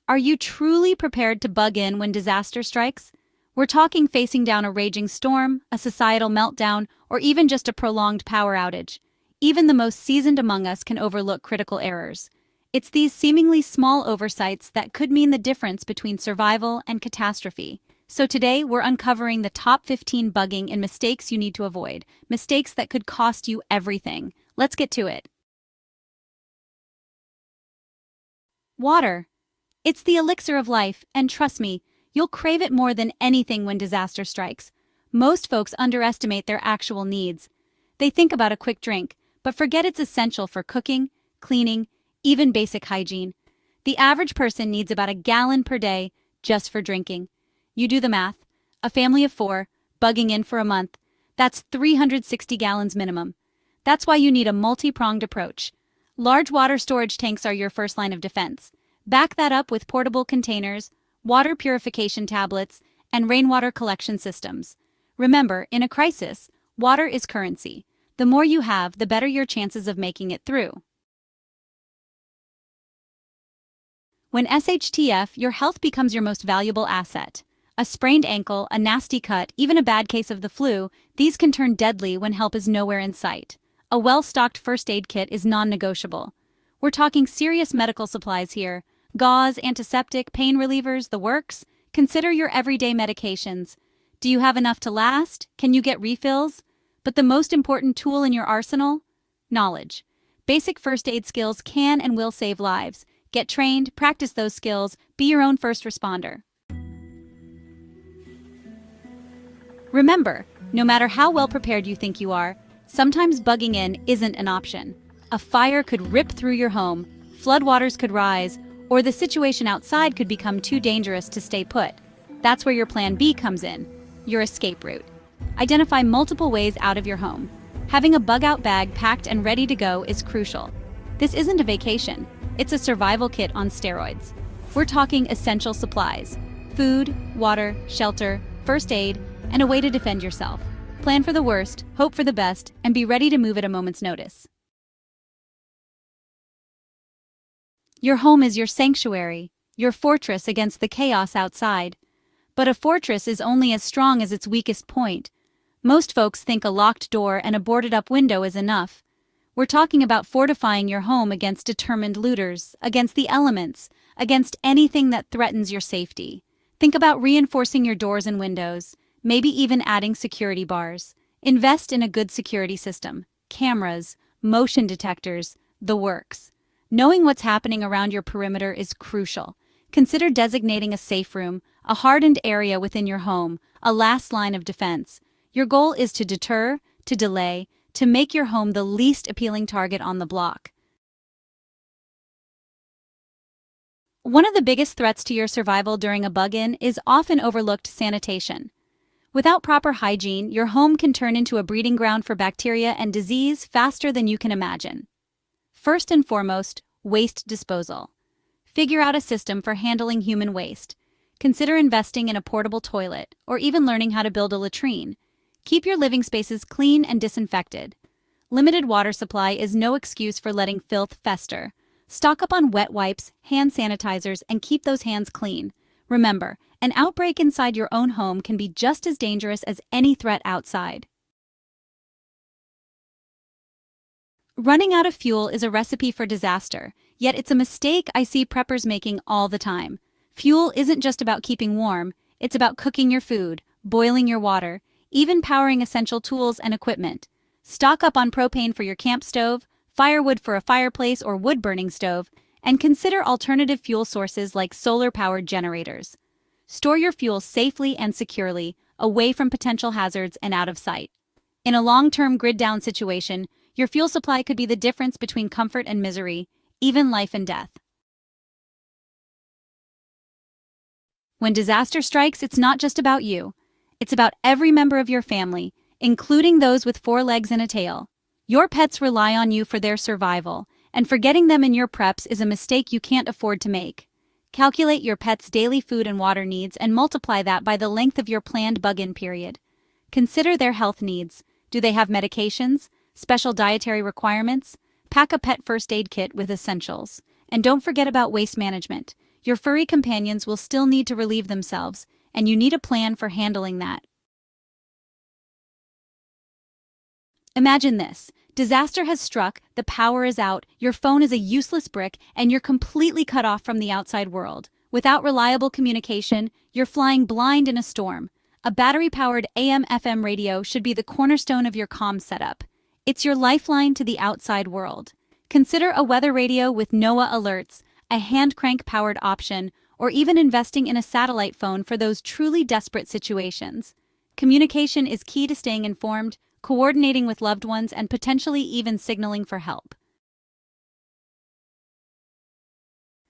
Are you truly prepared to bug in when disaster strikes? We're talking facing down a raging storm, a societal meltdown, or even just a prolonged power outage. Even the most seasoned among us can overlook critical errors. It's these seemingly small oversights that could mean the difference between survival and catastrophe. So today, we're uncovering the top 15 bugging and mistakes you need to avoid, mistakes that could cost you everything. Let's get to it. Water. It's the elixir of life, and trust me, you'll crave it more than anything when disaster strikes. Most folks underestimate their actual needs. They think about a quick drink, but forget it's essential for cooking, cleaning, even basic hygiene. The average person needs about a gallon per day just for drinking. You do the math. A family of 4, bugging in for a month, that's 360 gallons minimum. That's why you need a multi-pronged approach. Large water storage tanks are your first line of defense. Back that up with portable containers, water purification tablets, and rainwater collection systems. Remember, in a crisis, water is currency. The more you have, the better your chances of making it through. When SHTF, your health becomes your most valuable asset. A sprained ankle, a nasty cut, even a bad case of the flu, these can turn deadly when help is nowhere in sight. A well-stocked first aid kit is non-negotiable. We're talking serious medical supplies here. Gauze, antiseptic, pain relievers, the works. Consider your everyday medications. Do you have enough to last? Can you get refills? But the most important tool in your arsenal? Knowledge. Basic first aid skills can and will save lives. Get trained, practice those skills, be your own first responder. Remember, no matter how well prepared you think you are, sometimes bugging in isn't an option. A fire could rip through your home, floodwaters could rise, or the situation outside could become too dangerous to stay put. That's where your plan B comes in, your escape route. Identify multiple ways out of your home. Having a bug-out bag packed and ready to go is crucial. This isn't a vacation, it's a survival kit on steroids. We're talking essential supplies: food, water, shelter, first aid, and a way to defend yourself. Plan for the worst, hope for the best, and be ready to move at a moment's notice. Your home is your sanctuary, your fortress against the chaos outside. But a fortress is only as strong as its weakest point. Most folks think a locked door and a boarded-up window is enough. We're talking about fortifying your home against determined looters, against the elements, against anything that threatens your safety. Think about reinforcing your doors and windows, maybe even adding security bars. Invest in a good security system, cameras, motion detectors, the works. Knowing what's happening around your perimeter is crucial. Consider designating a safe room, a hardened area within your home, a last line of defense. Your goal is to deter, to delay, to make your home the least appealing target on the block. One of the biggest threats to your survival during a bug-in is often overlooked: sanitation. Without proper hygiene, your home can turn into a breeding ground for bacteria and disease faster than you can imagine. First and foremost, waste disposal. Figure out a system for handling human waste. Consider investing in a portable toilet, or even learning how to build a latrine. Keep your living spaces clean and disinfected. Limited water supply is no excuse for letting filth fester. Stock up on wet wipes, hand sanitizers, and keep those hands clean. Remember, an outbreak inside your own home can be just as dangerous as any threat outside. Running out of fuel is a recipe for disaster, yet it's a mistake I see preppers making all the time. Fuel isn't just about keeping warm, it's about cooking your food, boiling your water, even powering essential tools and equipment. Stock up on propane for your camp stove, firewood for a fireplace or wood-burning stove, and consider alternative fuel sources like solar-powered generators. Store your fuel safely and securely, away from potential hazards and out of sight. In a long-term grid-down situation, your fuel supply could be the difference between comfort and misery, even life and death. When disaster strikes, it's not just about you. It's about every member of your family, including those with 4 legs and a tail. Your pets rely on you for their survival, and forgetting them in your preps is a mistake you can't afford to make. Calculate your pet's daily food and water needs and multiply that by the length of your planned bug-in period. Consider their health needs. Do they have medications, special dietary requirements? Pack a pet first aid kit with essentials. And don't forget about waste management. your furry companions will still need to relieve themselves, and you need a plan for handling that. Imagine this. Disaster has struck, the power is out, your phone is a useless brick, and you're completely cut off from the outside world. Without reliable communication, you're flying blind in a storm. A battery-powered AM/FM radio should be the cornerstone of your comm setup. It's your lifeline to the outside world. Consider a weather radio with NOAA alerts, a hand crank-powered option, or even investing in a satellite phone for those truly desperate situations. Communication is key to staying informed, coordinating with loved ones, and potentially even signaling for help.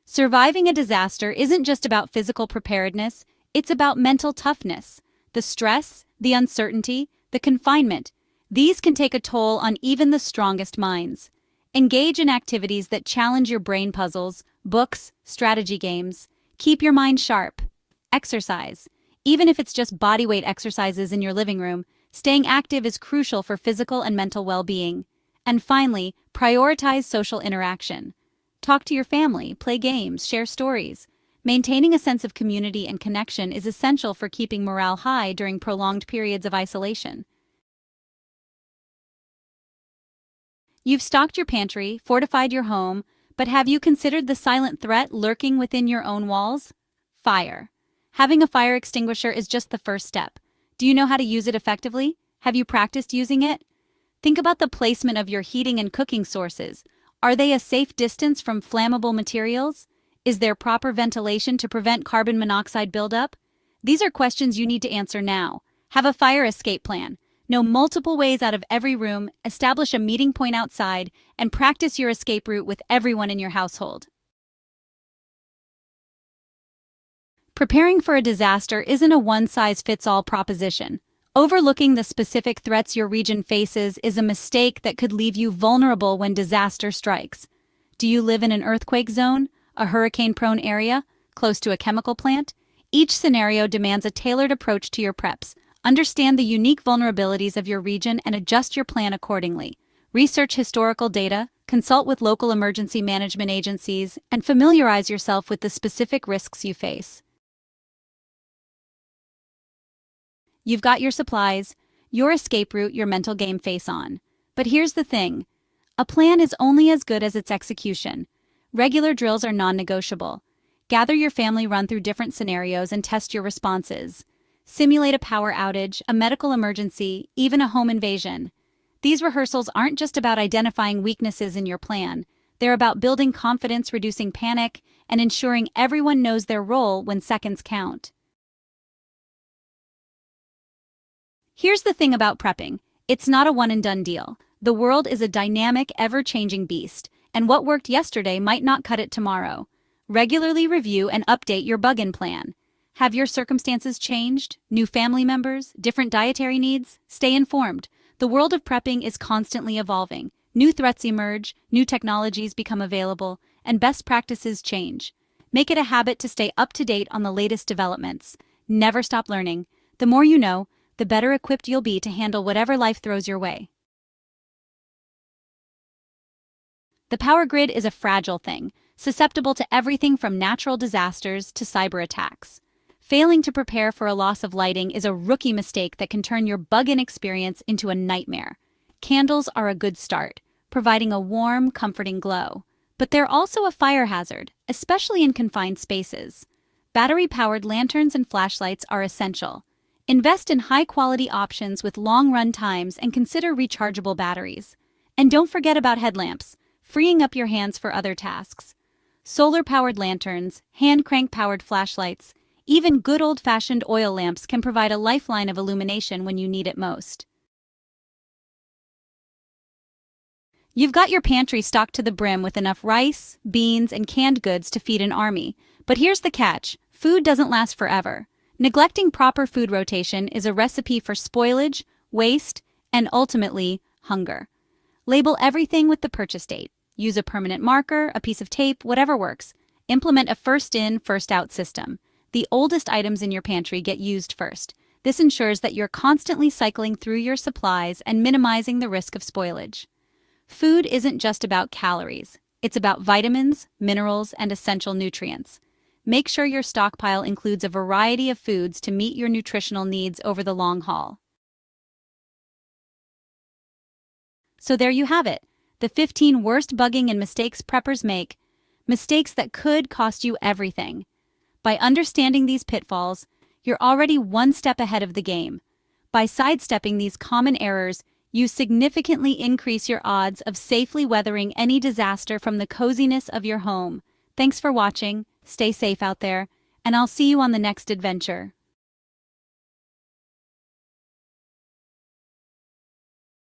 Surviving a disaster isn't just about physical preparedness, it's about mental toughness. The stress, the uncertainty, the confinement, these can take a toll on even the strongest minds. Engage in activities that challenge your brain puzzles, books, strategy games. Keep your mind sharp. Exercise. Even if it's just bodyweight exercises in your living room, staying active is crucial for physical and mental well-being. And finally, prioritize social interaction. Talk to your family, play games, share stories. Maintaining a sense of community and connection is essential for keeping morale high during prolonged periods of isolation. You've stocked your pantry, fortified your home, but have you considered the silent threat lurking within your own walls? Fire. Having a fire extinguisher is just the first step. Do you know how to use it effectively? Have you practiced using it? Think about the placement of your heating and cooking sources. Are they a safe distance from flammable materials? Is there proper ventilation to prevent carbon monoxide buildup? These are questions you need to answer now. Have a fire escape plan. Know multiple ways out of every room, establish a meeting point outside, and practice your escape route with everyone in your household. Preparing for a disaster isn't a one-size-fits-all proposition. Overlooking the specific threats your region faces is a mistake that could leave you vulnerable when disaster strikes. Do you live in an earthquake zone, a hurricane-prone area, close to a chemical plant? Each scenario demands a tailored approach to your preps. Understand the unique vulnerabilities of your region and adjust your plan accordingly. Research historical data, consult with local emergency management agencies, and familiarize yourself with the specific risks you face. You've got your supplies, your escape route, your mental game face on. But here's the thing. A plan is only as good as its execution. Regular drills are non-negotiable. Gather your family, run through different scenarios, and test your responses. Simulate a power outage, a medical emergency, even a home invasion. These rehearsals aren't just about identifying weaknesses in your plan. They're about building confidence, reducing panic, and ensuring everyone knows their role when seconds count. Here's the thing about prepping. It's not a one-and-done deal. The world is a dynamic, ever-changing beast, and what worked yesterday might not cut it tomorrow. Regularly review and update your bug-in plan. Have your circumstances changed? New family members? Different dietary needs? Stay informed. The world of prepping is constantly evolving. New threats emerge, new technologies become available, and best practices change. Make it a habit to stay up to date on the latest developments. Never stop learning. The more you know, the better equipped you'll be to handle whatever life throws your way. The power grid is a fragile thing, susceptible to everything from natural disasters to cyber attacks. Failing to prepare for a loss of lighting is a rookie mistake that can turn your bug-in experience into a nightmare. Candles are a good start, providing a warm, comforting glow. But they're also a fire hazard, especially in confined spaces. Battery-powered lanterns and flashlights are essential. Invest in high-quality options with long run times and consider rechargeable batteries. And don't forget about headlamps, freeing up your hands for other tasks. Solar-powered lanterns, hand-crank-powered flashlights, even good old-fashioned oil lamps can provide a lifeline of illumination when you need it most. You've got your pantry stocked to the brim with enough rice, beans, and canned goods to feed an army. But here's the catch: food doesn't last forever. Neglecting proper food rotation is a recipe for spoilage, waste, and ultimately, hunger. Label everything with the purchase date. Use a permanent marker, a piece of tape, whatever works. Implement a first-in, first-out system. The oldest items in your pantry get used first. This ensures that you're constantly cycling through your supplies and minimizing the risk of spoilage. Food isn't just about calories. It's about vitamins, minerals, and essential nutrients. Make sure your stockpile includes a variety of foods to meet your nutritional needs over the long haul. So there you have it, the 15 worst bugging and mistakes preppers make, mistakes that could cost you everything. By understanding these pitfalls, you're already one step ahead of the game. By sidestepping these common errors, you significantly increase your odds of safely weathering any disaster from the coziness of your home. Thanks for watching, stay safe out there, and I'll see you on the next adventure.